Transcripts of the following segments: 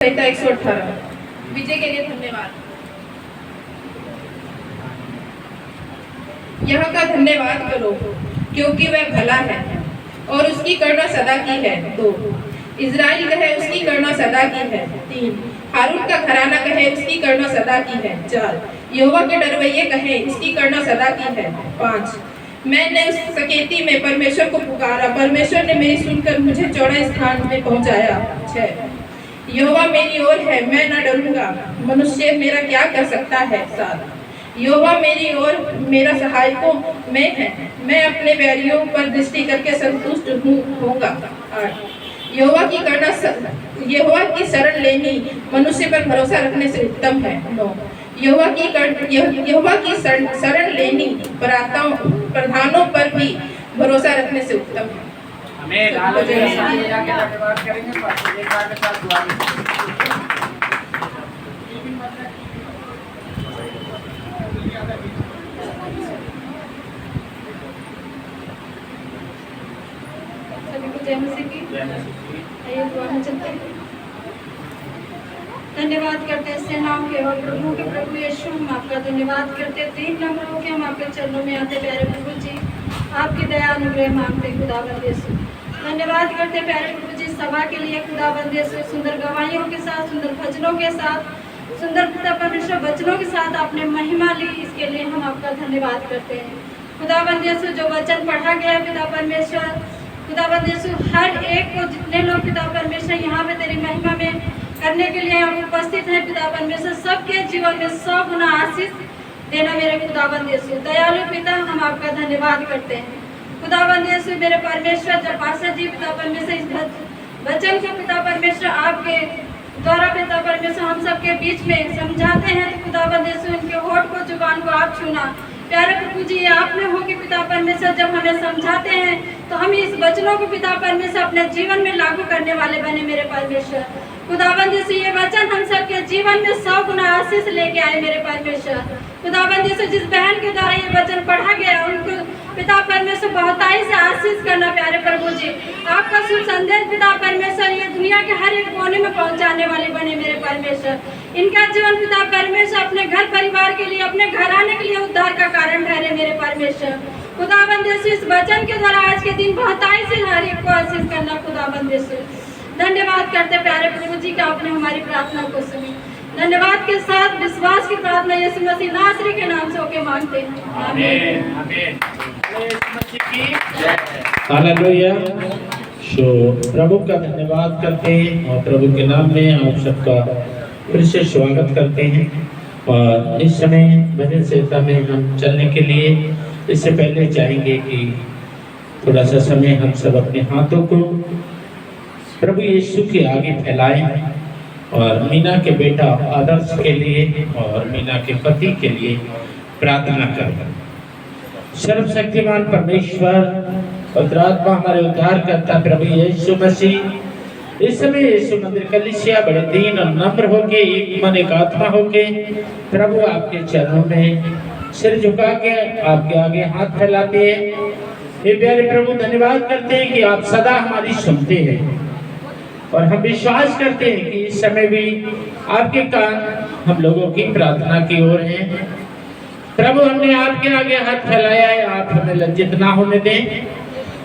संहिता 118। विजय के लिए धन्यवाद। यह का धन्यवाद करो क्योंकि वह भला है और उसकी करुणा सदा की है। 2 इज़राइल कहे उसकी करुणा सदा की है। 3 हारून का घराना कहे उसकी करुणा सदा की है। 4 यहोवा के डरवैये कहे उसकी करुणा सदा की है। 5 मैंने उस सकेती में परमेश्वर को पुकारा, परमेश्वर ने मेरी सुनकर मुझे चौड़े स्थान में पहुंचाया। 6 यहोवा मेरी ओर है, मैं न डरूंगा, मनुष्य मेरा क्या कर सकता है। 7 यहोवा मेरी ओर, मेरा सहायकों में है, मैं अपने बैरियों पर दृष्टि करके संतुष्ट होऊंगा। 8 यहोवा की शरण लेनी मनुष्य पर भरोसा रखने से उत्तम है। 9 यहोवा की शरण लेनी प्रधानों पर भी भरोसा रखने से उत्तम है। धन्यवाद करते हैं सेनाओं के और प्रभु के प्रभु यीशु, हम आपका धन्यवाद करते हैं। 3 नंबर होकर हम आपके चरणों में आते प्यारे प्रभु जी, आपकी दया अनुग्रह मांगते खुदावंद यीशु। धन्यवाद करते प्यारे प्रभु जी सभा के लिए खुदावंद यीशु, सुंदर गवाहियों के साथ, सुंदर भजनों के साथ, सुंदर पिता परमेश्वर वचनों के साथ आपने महिमा ली, इसके लिए हम आपका धन्यवाद करते हैं खुदावंद यीशु। जो वचन पढ़ा गया पिता परमेश्वर, खुदावंद यीशु हर एक को, जितने लोग पिता परमेश्वर यहाँ पे तेरी महिमा में करने के लिए आप उपस्थित हैं पिता परमेश्वर, सबके जीवन में 100 गुना आशीष देना मेरे खुदावंद यीशु। दयालु पिता, हम आपका धन्यवाद करते हैं खुदावंद यीशु। मेरे परमेश्वर जब पास्टर जी पिता परमेश्वर इस वचन को पिता परमेश्वर आपके द्वारा पिता परमेश्वर हम सबके बीच में समझाते हैं, तो खुदावंद यीशु इनके होठ को, जुबान को आप छूना प्यारे प्रभु जी। आप में हो कि पिता परमेश्वर जब हमें समझाते हैं तो हम इस वचनों को पिता परमेश्वर अपने जीवन में लागू करने वाले बने मेरे परमेश्वर। खुदावंद यीशु ये वचन हम सबके जीवन में 100 गुना आशीष लेके आए मेरे परमेश्वर। खुदावंद यीशु जिस बहन के द्वारा ये वचन पढ़ा गया उनको पिता परमेश्वर बहुताई से आशीष करना प्यारे प्रभु जी। आपका शुभ संदेश पिता परमेश्वर ये दुनिया के हर एक कोने में पहुंचाने वाले बने मेरे परमेश्वर। इनका जीवन पिता परमेश्वर अपने घर परिवार के लिए, अपने घराने के लिए उद्धार का कारण ठहरे मेरे परमेश्वर। खुदावंद यीशु इस वचन के द्वारा आज के दिन बहुताई से हर एक को आशीष करना खुदावंद यीशु। धन्यवाद करते प्यारे प्रभु जी का आपने हमारी प्रार्थना को सुनी। धन्यवाद के साथ विश्वास की प्रार्थना यीशु मसीह नासरी के नाम से होके मांगते हैं, आमीन आमीन। हालेलुया। प्रभु का धन्यवाद करते हैं और प्रभु के नाम में आप सबका फिर से स्वागत करते हैं। और इस समय भजन संहिता में हम चलने के लिए इससे पहले चाहेंगे कि थोड़ा सा समय हम सब अपने हाथों को प्रभु यीशु के आगे फैलाएं और मीना के बेटा आदर्श के लिए और मीना के पति के लिए प्रार्थना करें। सर्वशक्तिमान परमेश्वर और आत्मा हमारे उद्धारकर्ता प्रभु यीशु मसीह इस समय यीशु मंदिर कलीसिया बड़े दीन और नम्र होके, एक मन एक आत्मा होके प्रभु आपके चरणों में सिर झुका के आपके आगे हाथ फैलाते हैं। हे प्यारे प्रभु, धन्यवाद करते हैं कि आप सदा हमारी सुनते हैं और हम विश्वास करते हैं कि इस समय भी आपके कान हम लोगों की प्रार्थना की ओर हैं। प्रभु, हमने आपके आगे हाथ फैलाया है, आप हमें लज्जित ना होने दें,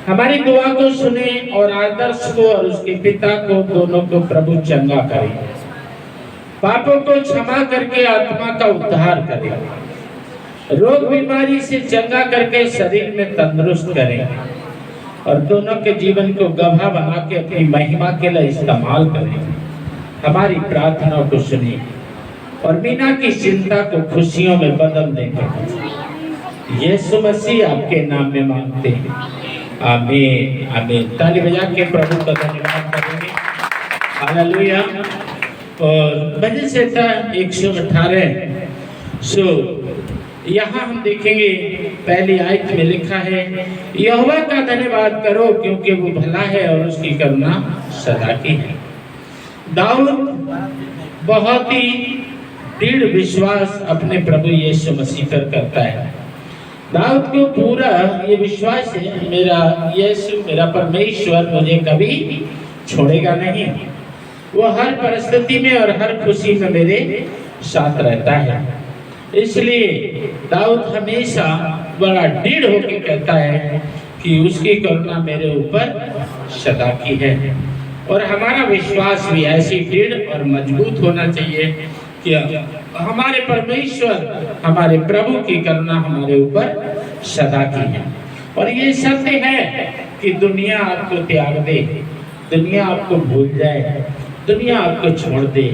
हमारी दुआ को सुने और आदर्श को और उसके पिता को दोनों को प्रभु चंगा करें, पापों को क्षमा करके आत्मा का उद्धार करें, रोग बीमारी से चंगा करके शरीर में तंदुरुस्त करें और दोनों के जीवन को गवाह बना के अपनी महिमा के लिए इस्तेमाल करें। हमारी प्रार्थनाओं को सुनिए और मीना की चिंता को खुशियों में बदल देंगे। यीशु मसीह आपके नाम में मांगते हैं, आमीन आमीन। ताली बजा के प्रभु का धन्यवाद करेंगे। हालेलुया। और भजन संहिता 118 यहाँ हम देखेंगे पहली आयत में लिखा है, यहोवा का धन्यवाद करो क्योंकि वो भला है और उसकी करुणा सदा की है। दाऊद बहुत ही दृढ़ विश्वास अपने प्रभु यीशु मसीह पर करता है। दाऊद को पूरा ये विश्वास है, मेरा यीशु मेरा परमेश्वर मुझे कभी छोड़ेगा नहीं। वो हर परिस्थिति में और हर खुशी में मेरे साथ रहता है। इसलिए दाऊद हमेशा बड़ा दृढ़ होकर कहता है कि उसकी करुणा मेरे ऊपर सदा की है। और हमारा विश्वास भी ऐसी दृढ़ और मजबूत होना चाहिए कि हमारे परमेश्वर, हमारे प्रभु की करुणा हमारे ऊपर सदा की है। और ये सत्य है कि दुनिया आपको त्याग दे, दुनिया आपको भूल जाए, दुनिया आपको छोड़ दे,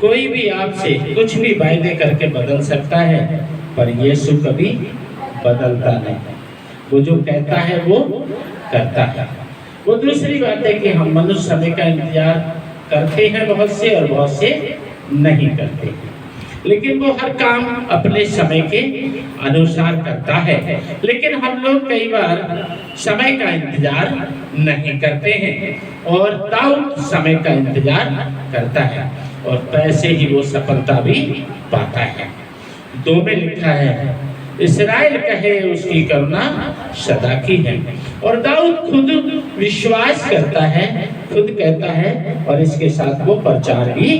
कोई भी आपसे कुछ भी वायदे करके बदल सकता है, पर यीशु कभी बदलता नहीं। वो जो कहता है वो करता है। वो दूसरी बात है कि हम मनुष्य समय का इंतजार करते हैं बहुत से, और बहुत से नहीं करते, लेकिन वो हर काम अपने समय के अनुसार करता है। लेकिन हम लोग कई बार समय का इंतजार नहीं करते हैं, और दाऊद समय का इंतजार करता है, और पैसे ही वो सफलता भी पाता है। 2 में लिखा है, इस्राएल कहे उसकी करुणा सदा की है। और दाऊद खुद विश्वास करता है, खुद कहता है, और इसके साथ वो प्रचार भी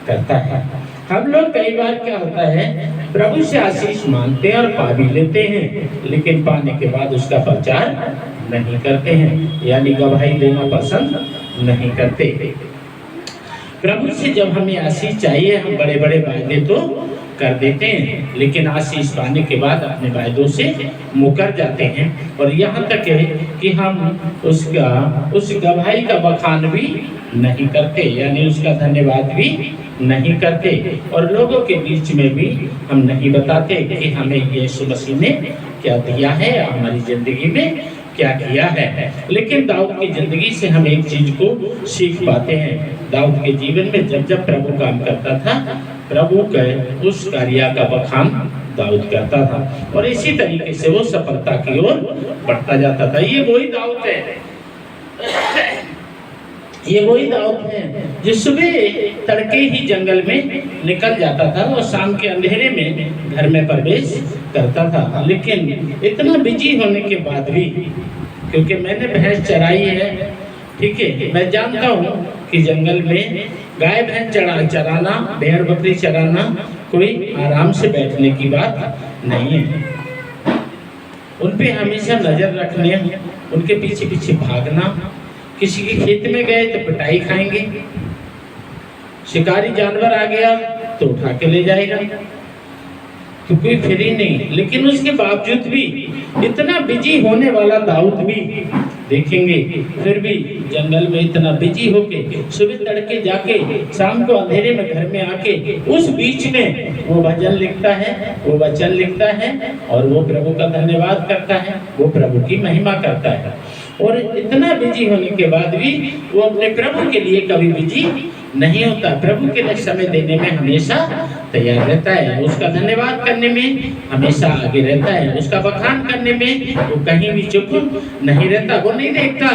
करता है। हम लोग कई बार क्या होता है, प्रभु से आशीष मांगते हैं और पा भी लेते हैं, लेकिन पाने के बाद उसका प्रचार नहीं करते हैं, यानी गवाही देना पसंद नहीं करते। प्रभु से जब हमें आशीष चाहिए, हम बड़े बड़े वायदे तो कर देते हैं, लेकिन आशीष पाने के बाद अपने वायदों से मुकर जाते हैं। और यहाँ तक है कि हम उस गवाही का बखान भी नहीं करते, यानी उसका धन्यवाद भी नहीं करते, और लोगों के बीच में भी हम नहीं बताते कि हमें यीशु मसीह ने क्या दिया है, हमारी जिंदगी में क्या किया है। लेकिन दाऊद की जिंदगी से हम एक चीज को सीख पाते हैं। दाऊद के जीवन में जब जब प्रभु काम करता था, प्रभु के उस कार्य का बखान दाऊद करता था, और इसी तरीके से वो सफलता की ओर बढ़ता जाता था। ये वही दाऊद है, ये वही दाऊद है जो सुबह तड़के ही जंगल में निकल जाता था और शाम के अंधेरे में घर में प्रवेश करता था। लेकिन इतना बिजी होने के बाद भी, क्योंकि मैंने भैंस चराई है, ठीक है, मैं जानता हूँ कि जंगल में गाय भैंस चराना, भेड़ बकरी चराना कोई आराम से बैठने की बात नहीं है। उन पे हमेशा नजर रखने, उनके पीछे पीछे भागना, किसी के खेत में गए तो पिटाई खाएंगे, शिकारी जानवर आ गया तो उठा के ले जाएगा, तो कोई फ्री नहीं। लेकिन उसके बावजूद भी इतना बिजी होने वाला दाऊद भी देखेंगे, फिर भी जंगल में इतना बिजी होके सुबह तड़के जाके शाम को अंधेरे में घर में आके उस बीच में वो भजन लिखता है, वो वचन लिखता है, और वो प्रभु का धन्यवाद करता है, वो प्रभु की महिमा करता है। और इतना बिजी होने के बाद भी वो अपने प्रभु के लिए कभी बिजी नहीं होता, प्रभु के लिए समय देने में हमेशा तैयार रहता है, उसका धन्यवाद करने में हमेशा आगे रहता है, उसका बखान करने में वो कहीं भी चुप नहीं रहता। वो नहीं देखता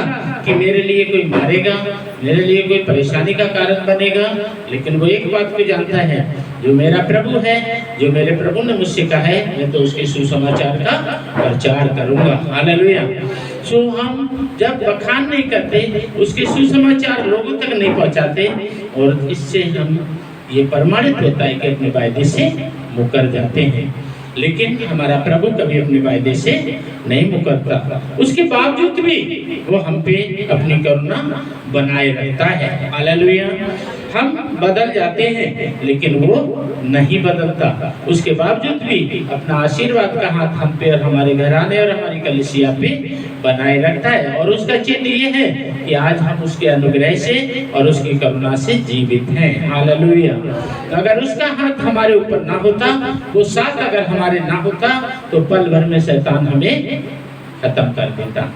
कि मेरे लिए कोई मारेगा, मेरे लिए कोई परेशानी का कारण बनेगा, लेकिन वो एक बात को जानता है, जो मेरा प्रभु है, जो मेरे प्रभु ने मुझसे कहा है, मैं तो उसके सुसमाचार का प्रचार करूंगा। हालेलुया। सो हम जब बखान नहीं करते, उसके सुसमाचार लोगों तक नहीं पहुंचाते, और इससे हम ये प्रमाणित होता है कि अपने वायदे से मुकर जाते हैं। लेकिन हमारा प्रभु कभी अपने वायदे से नहीं मुकरता, उसके बावजूद भी वो हम पे अपनी करुणा बनाए रखता है। हालेलुया। हम बदल जाते हैं लेकिन वो नहीं बदलता, उसके बावजूद भी अपना आशीर्वाद का हाथ हम पे और हमारे घराने और हमारी कलीसिया पे बनाए रखता है। और उसका चिन्ह ये है कि आज हम उसके अनुग्रह से और उसकी करुणा से जीवित हैं। हालेलुया। अगर उसका हाथ हमारे ऊपर ना होता, वो साथ अगर हमारे ना होता, तो पल भर में शैतान हमें खत्म कर देता।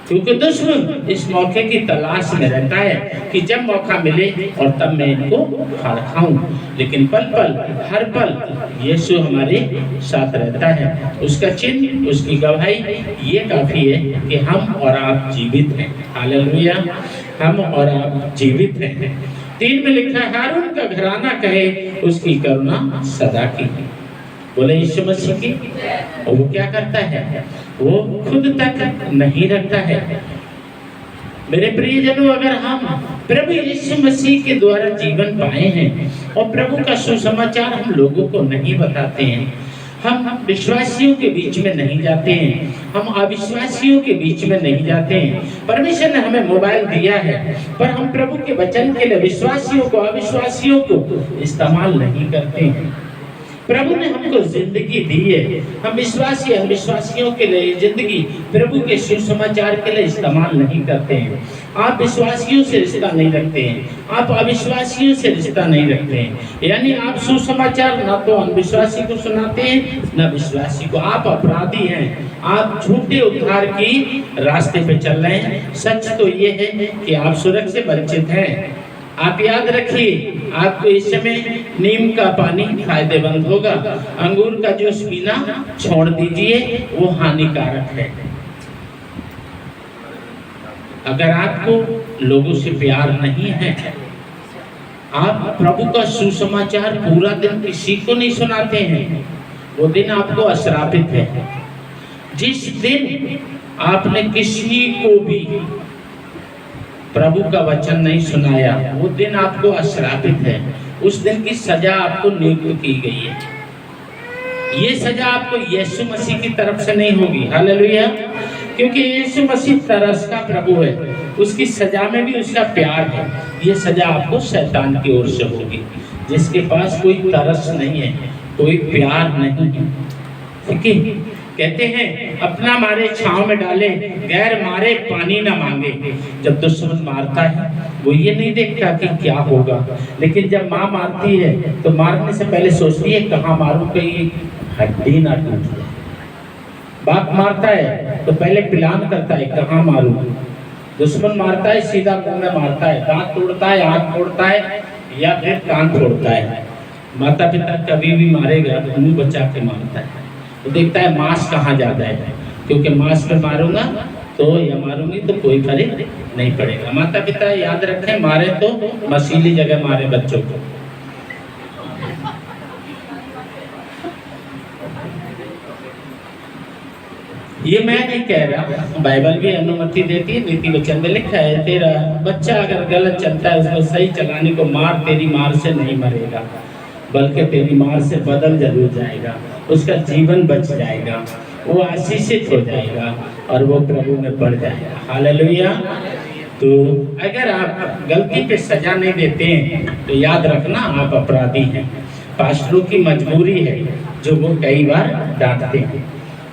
क्योंकि दुश्मन इस मौके की तलाश में रहता है कि जब मौका मिले और तब मैं इनको फाड़ खाऊं, लेकिन पल पल हर पल यीशु हमारे साथ रहता है। उसका चिन्ह, उसकी गवाही ये काफी है कि हम और आप जीवित हैं। हालेलुया। हम और आप जीवित हैं। 3 में लिखा है, हारून का घराना कहे उसकी करुणा सदा की। बोले यीशु मसीह की। और वो क्या करता है, वो खुद तक नहीं रखता है। मेरे प्रियजनों, अगर हम प्रभु यीशु मसीह के द्वारा जीवन पाए हैं और प्रभु का सुसमाचार हम लोगों को नहीं बताते हैं। हम विश्वासियों के बीच में नहीं जाते हैं, हम अविश्वासियों के बीच में नहीं जाते हैं। परमेश्वर ने हमें मोबाइल दिया है, पर हम प्रभु के वचन के लिए विश्वासियों को अविश्वासियों को इस्तेमाल नहीं करते हैं। प्रभु ने हमको जिंदगी दी है, हम विश्वासी अविश्वासियों के लिए जिंदगी प्रभु के सुसमाचार के लिए इस्तेमाल नहीं करते हैं। आप विश्वासियों से रिश्ता नहीं रखते हैं, आप अविश्वासियों से रिश्ता नहीं रखते हैं। यानी आप सुसमाचार ना तो अविश्वासी को सुनाते हैं ना विश्वासी को। आप अपराधी हैं, आप झूठे उद्धार की रास्ते पे चल रहे हैं। सच तो ये है कि आप सुरक्षा से वंचित हैं। आप याद रखिए, आपको इस समय नीम का पानी फायदेमंद होगा, अंगूर का जूस पीना छोड़ दीजिए, वो हानिकारक है। अगर आपको लोगों से प्यार नहीं है, आप प्रभु का सुसमाचार पूरा दिन किसी को नहीं सुनाते हैं, वो दिन आपको अश्रापित है। जिस दिन आपने किसी को भी प्रभु का वचन नहीं सुनाया, वो दिन आपको अश्रापित है। उस दिन की सजा आपको नियुक्त की गई है। ये सजा आपको यीशु मसीह की तरफ से नहीं होगी। हालेलुया। क्योंकि यीशु मसीह तरस का प्रभु है, उसकी सजा में भी उसका प्यार है। ये सजा आपको शैतान की ओर से होगी, जिसके पास कोई तरस नहीं है, कोई प्यार नहीं है। ठीक है, कहते हैं अपना मारे छांव में डाले, गैर मारे पानी ना मांगे। जब दुश्मन मारता है वो ये नहीं देखता कि क्या होगा, लेकिन जब माँ मारती है तो मारने से पहले सोचती है कहाँ मारूं, कहीं हड्डी ना टूट जाए। बाप मारता है तो पहले प्लान करता है कहाँ मारूं। दुश्मन मारता है सीधा मुंह में मारता है, दांत तोड़ता है, आँख तोड़ता है या फिर कान तोड़ता है। माता पिता कभी भी मारेगा तो मुंह बचा के मारता है, तो देखता है मांस कहाँ जाता है, क्योंकि मांस पे मारूंगा तो या मारूंगी तो कोई फर्क नहीं पड़ेगा। माता पिता याद रखें, मारे तो मसीली जगह मारे बच्चों को। ये मैं नहीं कह रहा, बाइबल भी अनुमति देती है, नीति वचन में लिखा है तेरा बच्चा अगर गलत चलता है उसको सही चलाने को मार, तेरी मार से नहीं मरेगा बल्कि तेरी मार से बदल जरूर जाएगा, उसका जीवन बच जाएगा, वो आशीषित हो जाएगा और वो प्रभु में बढ़ जाएगा। हालेलुया। तो अगर आप गलती पे सजा नहीं देते हैं तो याद रखना आप अपराधी हैं। पास्टरों की मजबूरी है जो वो कई बार डांटते हैं,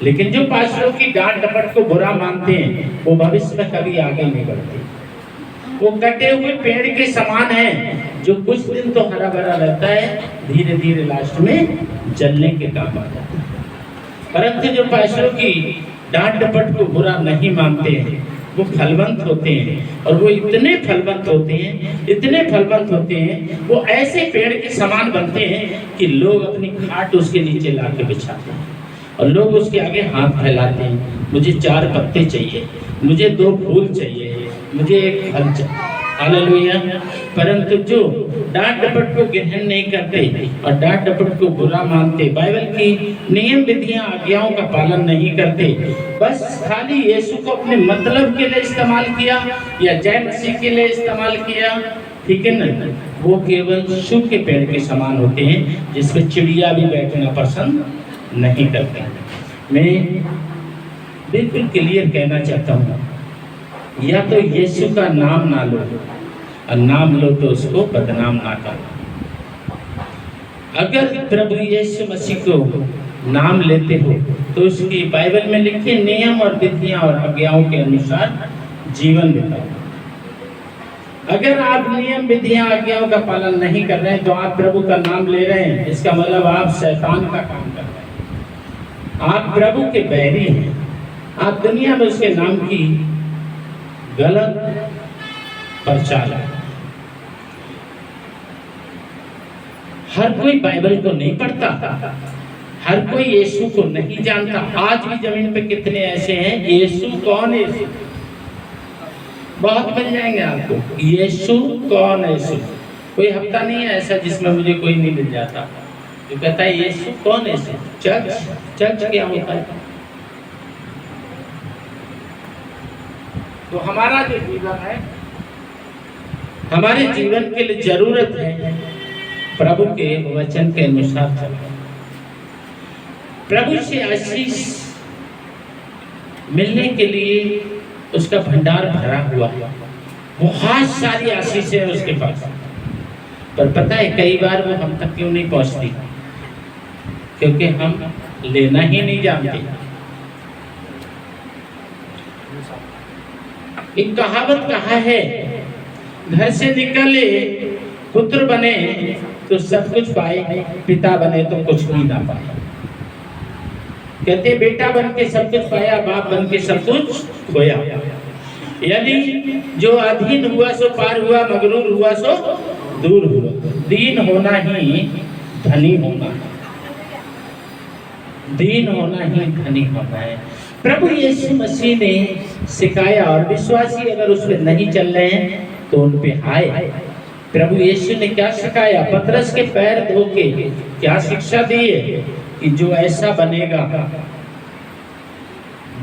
लेकिन जो पास्टरों की डांट डपट को बुरा मानते हैं वो भविष्य में कभी आगे नहीं बढ़ते। वो कटे हुए पेड़ के समान है जो कुछ दिन तो हरा भरा रहता है, धीरे धीरे लास्ट में जलने के काम आ जाता है। परंतु जो पास्टरों की डांट डपट को बुरा नहीं मानते हैं वो फलवंत होते हैं, और वो इतने फलवंत होते हैं, इतने फलवंत होते हैं, वो ऐसे पेड़ के समान बनते हैं कि लोग अपनी खाट उसके नीचे ला के बिछाते हैं और लोग उसके आगे हाथ फैलाते हैं। मुझे 4 पत्ते चाहिए, मुझे 2 फूल चाहिए, मुझे 1 फल चाहिए। हालेलुया। परंतु जो डांट डपट को ग्रहण नहीं करते और डांट डपट को बुरा मानते, बाइबल की नियम विधियां आज्ञाओं का पालन नहीं करते, बस खाली यीशु को अपने मतलब के लिए इस्तेमाल किया या जय मसीह के लिए इस्तेमाल किया, ठीक है ना, वो केवल सूखे पेड़ के समान होते हैं जिस पे चिड़िया भी बैठना पसंद नहीं करते। मैं बिल्कुल क्लियर कहना चाहता हूँ, या तो यीशु का नाम ना लो और नाम लो तो उसको बदनाम ना करो। अगर प्रभु यीशु मसीह को नाम लेते हो तो उसकी बाइबल में लिखे नियम और विधियां और आज्ञाओं के अनुसार जीवन बिताओ। अगर आप नियम विधियां आज्ञाओं का पालन नहीं कर रहे हैं तो आप प्रभु का नाम ले रहे हैं, इसका मतलब आप शैतान का काम कर रहे हैं, आप प्रभु के बैरी हैं, आप दुनिया में उसके नाम की गलत प्रचार है। हर कोई बाइबल को नहीं पढ़ता, हर कोई यीशु को नहीं जानता। आज भी जमीन पे कितने ऐसे हैं, यीशु कौन है? बहुत मिल जाएंगे आपको, यीशु कौन है? यीशु कोई हफ्ता नहीं है ऐसा जिसमें मुझे कोई नहीं मिल जाता जो कहता है यीशु कौन है? चर्च क्या होता है? तो हमारा जो जीवन है, हमारे जीवन के लिए जरूरत है प्रभु के वचन के अनुसार चलना। प्रभु से आशीष मिलने के लिए उसका भंडार भरा हुआ है, बहुत सारी आशीष है उसके पास, पर पता है कई बार वो हम तक क्यों नहीं पहुंचती? क्योंकि हम लेना ही नहीं जानते। एक कहावत कहा है, घर से निकले पुत्र बने तो सब कुछ पाए, पिता बने तो कुछ भी ना पाए। कहते बेटा बन के सब कुछ पाया, बाप बन के सब कुछ खोया। यानी जो अधीन हुआ सो पार हुआ, मगरूर हुआ सो दूर हुआ। दीन होना ही धनी होना है, दीन होना ही धनी होना है। प्रभु यीशु मसीह ने सिखाया, और विश्वासी अगर उस पर नहीं चल रहे हैं तो उन पे हाय। प्रभु यीशु ने क्या सिखाया? पतरस के पैर धो के क्या शिक्षा दी है कि जो ऐसा बनेगा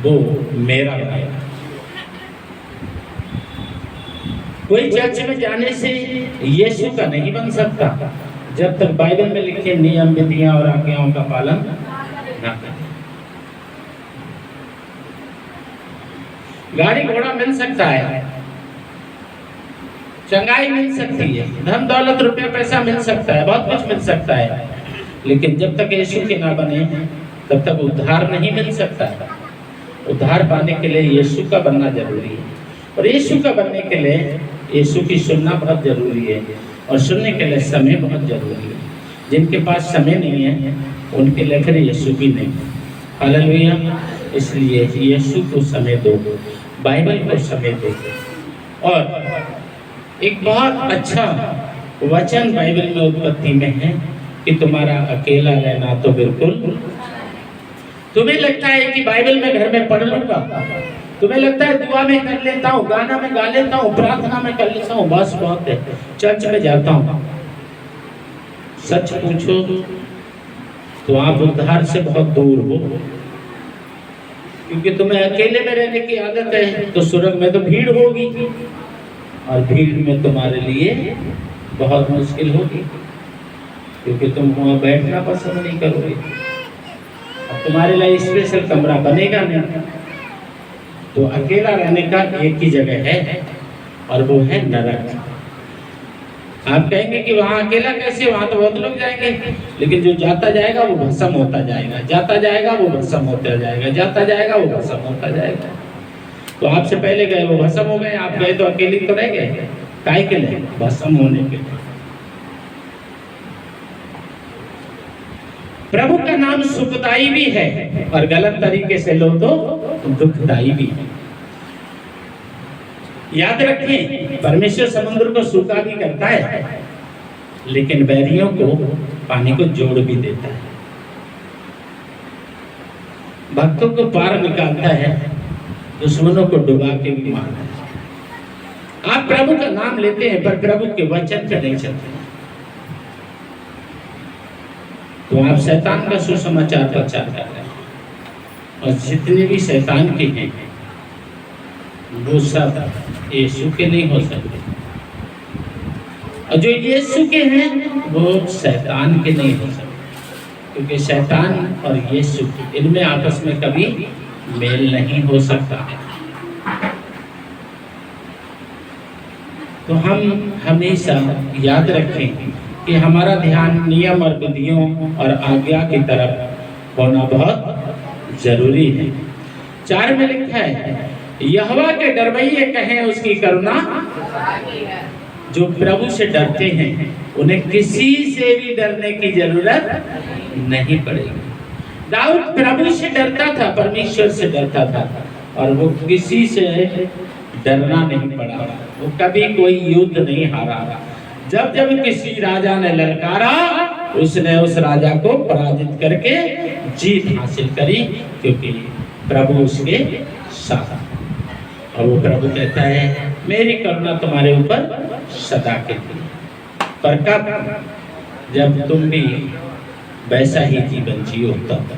वो मेरा बनेगा। कोई चर्च में जाने से यीशु का नहीं बन सकता जब तक बाइबल में लिखे नियम विधियां और आज्ञाओं का पालन ना करें। गाड़ी घोड़ा मिल सकता है, चंगाई मिल सकती है, धन दौलत रुपया पैसा मिल सकता है, बहुत कुछ मिल सकता है, लेकिन जब तक यीशु के ना बने तब तक उद्धार नहीं मिल सकता है। उद्धार पाने के लिए यीशु का बनना जरूरी है, और यीशु का बनने के लिए यीशु की सुनना बहुत जरूरी है, और सुनने के लिए समय बहुत जरूरी है। जिनके पास समय नहीं है उनके लिए फिर यीशु भी नहीं। हालेलुया। इसलिए यीशु को समय दो, बाइबल को समय दो। और एक बहुत अच्छा वचन बाइबल में उत्पत्ति में है कि तुम्हारा अकेला रहना तो बिल्कुल। तुम्हें लगता है कि बाइबल में घर में पढ़ लूंगा, तुम्हें लगता है दुआ में कर लेता हूँ, गाना में गा लेता हूँ, प्रार्थना में कर लेता हूँ, बस बहुत है, चर्च में जाता हूँ। सच पूछो तो आप उद्धार से बहुत दूर हो, क्योंकि तुम्हें अकेले में रहने की आदत है। तो स्वर्ग में तो भीड़ होगी, और भीड़ में तुम्हारे लिए बहुत मुश्किल होगी, क्योंकि तुम वहाँ बैठना पसंद नहीं करोगे। अब तुम्हारे लिए स्पेशल कमरा बनेगा नहीं, तो अकेला रहने का एक ही जगह है, और वो है नरक। आप कहेंगे कि वहाँ अकेला कैसे, वहाँ तो बहुत लोग जाएंगे, लेकिन जो जाता जाएगा वो भस्म होता जाएगा, जाता जाएगा वो भस्म होता जाएगा, जाता जाएगा वो भस्म होता जाएगा। तो आपसे पहले गए वो भस्म हो गए, आप गए तो अकेले तो रह गए। काहे के लिए? भस्म होने के लिए। प्रभु का नाम सुखदाई भी है, और गलत तरीके से लो तो दुखदाई भी है। याद रखें, परमेश्वर समुद्र को सूखा भी करता है, लेकिन बैरियों को पानी को जोड़ भी देता है। भक्तों को पार निकालता है, दुश्मनों को डुबा के भी मारता है। आप प्रभु का नाम लेते हैं पर प्रभु के वचन पे नहीं चलते, तो आप शैतान का सुसमाचार प्रचार कर रहे हैं, और जितने भी शैतान के हैं वो सब यीशु के नहीं हो सकते, और जो यीशु के हैं वो शैतान के नहीं हो सकते, क्योंकि शैतान और यीशु इनमें आपस में कभी मेल नहीं हो सकता। तो हम हमेशा याद रखें कि हमारा ध्यान नियम और विधियों और आज्ञा की तरफ होना बहुत जरूरी है। 4 में लिखा है, यहोवा के डरवैये कहें उसकी करुणा। जो प्रभु से डरते हैं उन्हें किसी से भी डरने की जरूरत नहीं पड़ेगी। दाऊद प्रभु से डरता था, परमेश्वर से डरता था, और वो किसी से डरना नहीं पड़ा, वो कभी कोई युद्ध नहीं हारा। जब जब किसी राजा ने ललकारा उसने उस राजा को पराजित करके जीत हासिल करी, क्योंकि प्रभु उसके साथ। और वो प्रभु कहता है, मेरी करुणा तुम्हारे ऊपर सदा के लिए। पर कब? जब तुम भी वैसा ही जीवन जियो तब।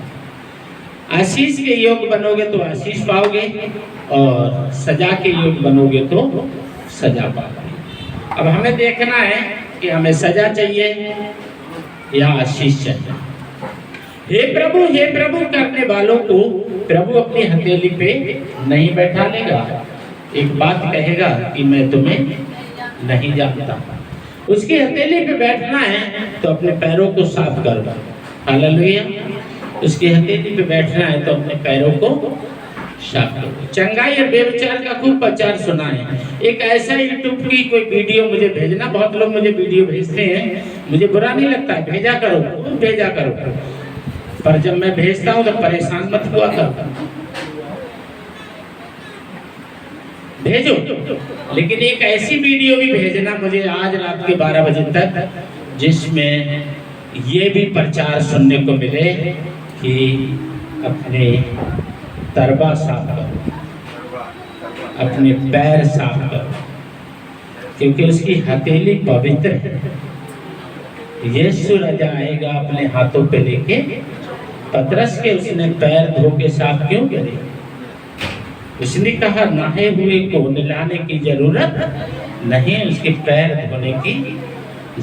आशीष के योग बनोगे तो आशीष पाओगे, और सजा के योग बनोगे तो सजा पाओगे। अब हमें देखना है कि हमें सजा चाहिए या आशीष चाहिए। हे प्रभु करने वालों को प्रभु अपनी हथेली पे नहीं बैठा लेगा। एक बात कहेगा कि मैं तुम्हें नहीं जानता। उसकी हथेली पे बैठना है तो अपने पैरों को साफ करो। हालेलुया। उसकी हथेली पे बैठना है तो अपने पैरों को साफ करो। चंगाई और व्यभिचार का खूब प्रचार सुना है। एक ऐसा यूट्यूब की कोई वीडियो मुझे भेजना। बहुत लोग मुझे वीडियो भेजते हैं, मुझे बुरा नहीं लगता है, भेजा करो, भेजा करो। पर जब मैं भेजता हूँ तो परेशान मत हुआ कर, भेजो। लेकिन एक ऐसी वीडियो भी भेजना मुझे आज रात के 12 बजे तक, जिसमें ये भी प्रचार सुनने को मिले कि अपने तरबा साफ करो, अपने पैर साफ करो, क्योंकि उसकी हथेली पवित्र है। यीशु राजा आएगा अपने हाथों पे लेके। पतरस के उसने पैर धो के साफ क्यों करे? उसने कहा नहाए हुए को नहलाने की जरूरत नहीं, उसके पैर धोने की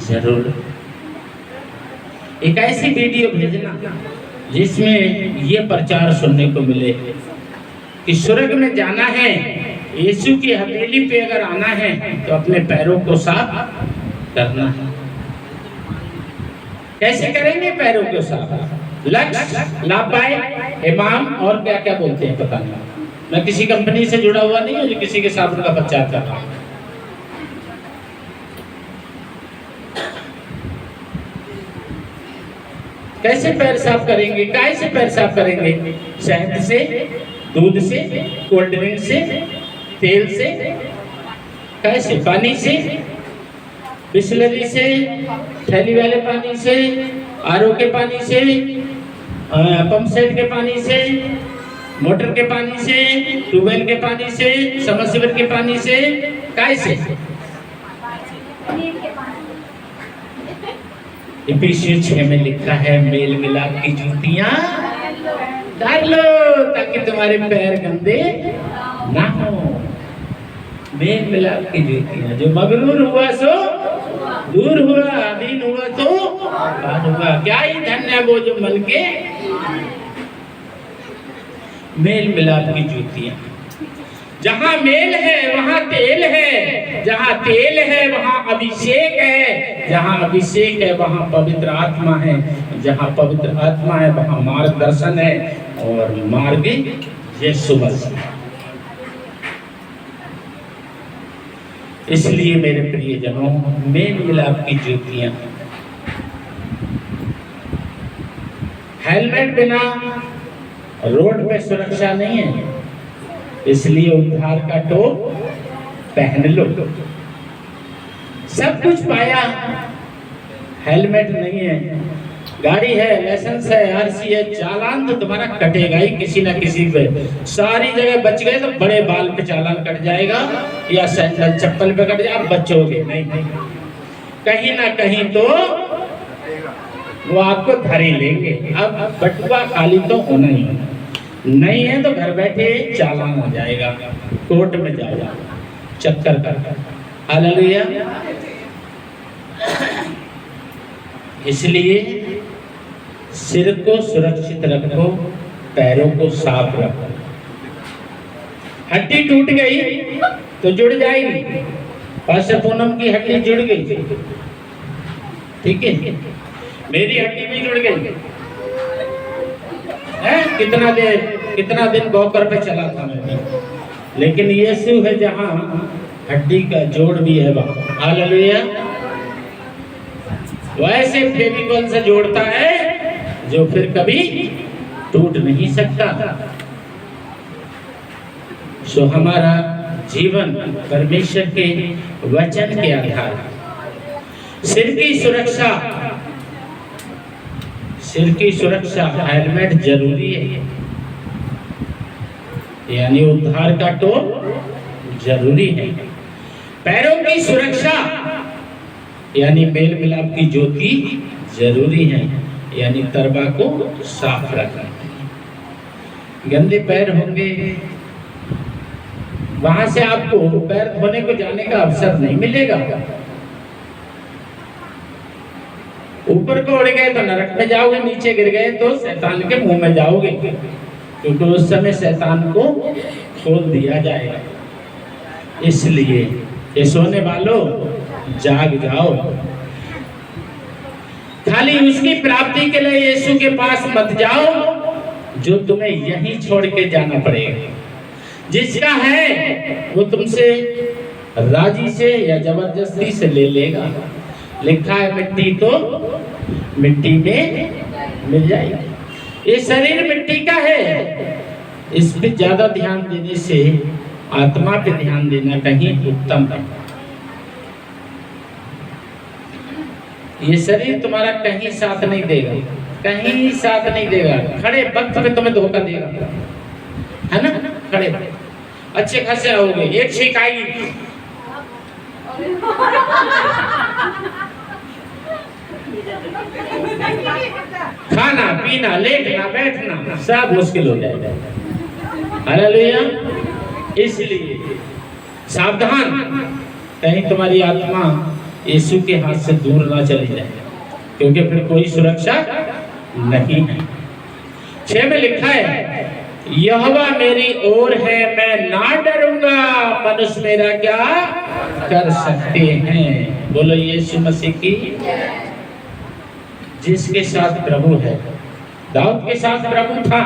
जरूरत। एक ऐसी वीडियो भेजना जिसमें ये प्रचार सुनने को मिले कि स्वर्ग में जाना है, यीशु की हथेली पे अगर आना है तो अपने पैरों को साफ करना है। कैसे करेंगे पैरों को साफ? लक्ष्य, लापाई, इमाम और क्या क्या बोलते हैं पता नहीं। मैं किसी कंपनी से जुड़ा हुआ नहीं हूँ जो किसी के साबुन का प्रचार कर रहा हूँ। कैसे पैर साफ करेंगे? काय से पैर साफ करेंगे? शहद से, दूध से, कोल्ड ड्रिंक से, तेल से, कैसे? पानी से, बिस्लरी से, थैली वाले पानी से, आरओ के पानी से, पंप सेट के पानी से, मोटर के पानी से, ट्यूबवेल के पानी से, समरसेबल के पानी से, काय से? इफिसियंस 6 में लिखा है मेल मिलाप की जूतियां डाल लो ताकि तुम्हारे पैर गंदे ना हो। मेल मिलाप की जूतियां। जो मगरूर हुआ सो दूर हुआ, अधीन हुआ तो बाद हुआ। क्या ही धन्य है वो जो मन के मेल मिलाप की जूतियां। जहां मेल है वहां तेल है, जहां तेल है वहां अभिषेक है, जहां अभिषेक है वहां पवित्र आत्मा है, जहां पवित्र आत्मा है वहां मार्गदर्शन है और मार्ग यीशु मसीह। इसलिए मेरे प्रियजनों, मेल मिलाप की जूतियां। हेलमेट बिना रोड पे सुरक्षा नहीं है, इसलिए उद्धार का टोप पहन लो। सब कुछ पाया, हेलमेट नहीं है, गाड़ी है, लाइसेंस है, आरसी है, चालान तो तुम्हारा कटेगा ही किसी ना किसी पे। सारी जगह बच गए तो बड़े बाल पे चालान कट जाएगा या सैंडल चप्पल पे कट जाएगा, बचोगे नहीं। कहीं ना कहीं तो वो आपको धर ही लेंगे। अब बटुआ खाली तो होना ही होना, नहीं है तो घर बैठे चालान हो जाएगा, कोर्ट में जाओ चक्कर कर। हालेलुया। इसलिए सिर को सुरक्षित रखो, पैरों को साफ रखो। हड्डी टूट गई तो जुड़ जाएगी। पास्टर पूनम की हड्डी जुड़ गई, ठीक है, मेरी हड्डी भी जुड़ गई है। कितना दिन वॉकर पे चला था मैं, लेकिन यीशु है जहां हड्डी का जोड़ भी है वहां। हालेलुया। वैसे फेविकॉल से जोड़ता है जो फिर कभी टूट नहीं सकता। सो हमारा जीवन परमेश्वर के वचन के आधार, सिर की सुरक्षा, हेलमेट जरूरी है, यानी उद्धार का टोप जरूरी है। पैरों की सुरक्षा यानी मेल मिलाप की ज्योति जरूरी है, यानी तरबा को साफ रखना। गंदे पैर होंगे, वहां से आपको पैर धोने को जाने का अवसर नहीं मिलेगा। ऊपर को उड़ गए तो नरक में जाओगे, नीचे गिर गए तो शैतान के मुंह में जाओगे, क्योंकि उस समय शैतान को खोल दिया जाएगा। इसलिए ये सोने वालों जाग जाओ, खाली उसकी प्राप्ति के लिए यीशु के पास मत जाओ जो तुम्हें यहीं छोड़ के जाना पड़ेगा। जिसका है वो तुमसे राजी से या जबरदस्ती से ले लेगा। लिखा है मिट्टी तो मिट्टी में मिल जाएगी। ये शरीर मिट्टी का है, इस पे ज्यादा ध्यान देने से आत्मा पे ध्यान देना कहीं उत्तम है। ये शरीर तुम्हारा कहीं साथ नहीं देगा, कहीं साथ नहीं देगा। खड़े वक्त पे तुम्हें धोखा देगा, है ना। खड़े अच्छे खासे आओगे, एक छींक आएगी, खाना पीना लेटना बैठना सब मुश्किल हो जाएगा। हालेलुया। इसलिए सावधान, कहीं तुम्हारी आत्मा यीशु के हाथ से दूर ना चली जाए, क्योंकि फिर कोई सुरक्षा नहीं है। 6 में लिखा है यहोवा मेरी ओर है, मैं ना डरूंगा, मनुष्य मेरा क्या कर सकते हैं। बोलो यीशु मसीह की। जिसके साथ प्रभु है, दाऊद के साथ प्रभु था।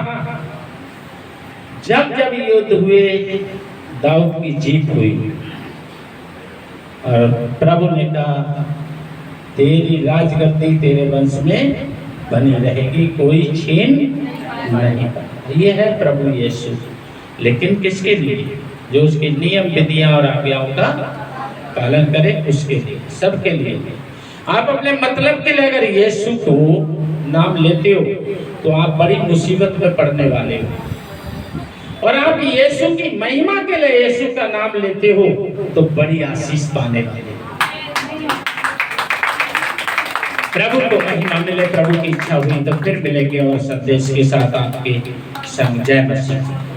जब जब युद्ध हुए दाऊद की जीत हुई और प्रभु ने कहा तेरी राजगद्दी तेरे वंश में बनी रहेगी, कोई छीन नहीं पाएगा। ये है प्रभु यीशु। लेकिन किसके लिए? जो उसके नियम विधियां और आज्ञाओं का पालन करे, उसके लिए, सबके लिए। आप अपने मतलब के लिए अगर यीशु को नाम लेते हो तो आप बड़ी मुसीबत में पड़ने वाले हो, और आप यीशु की महिमा के लिए यीशु का नाम लेते हो तो बड़ी आशीष पाने वाले हो। प्रभु को महिमा मिले। प्रभु की इच्छा हुई तो फिर मिलेंगे और संदेश के साथ आपके संग। जय मसीह।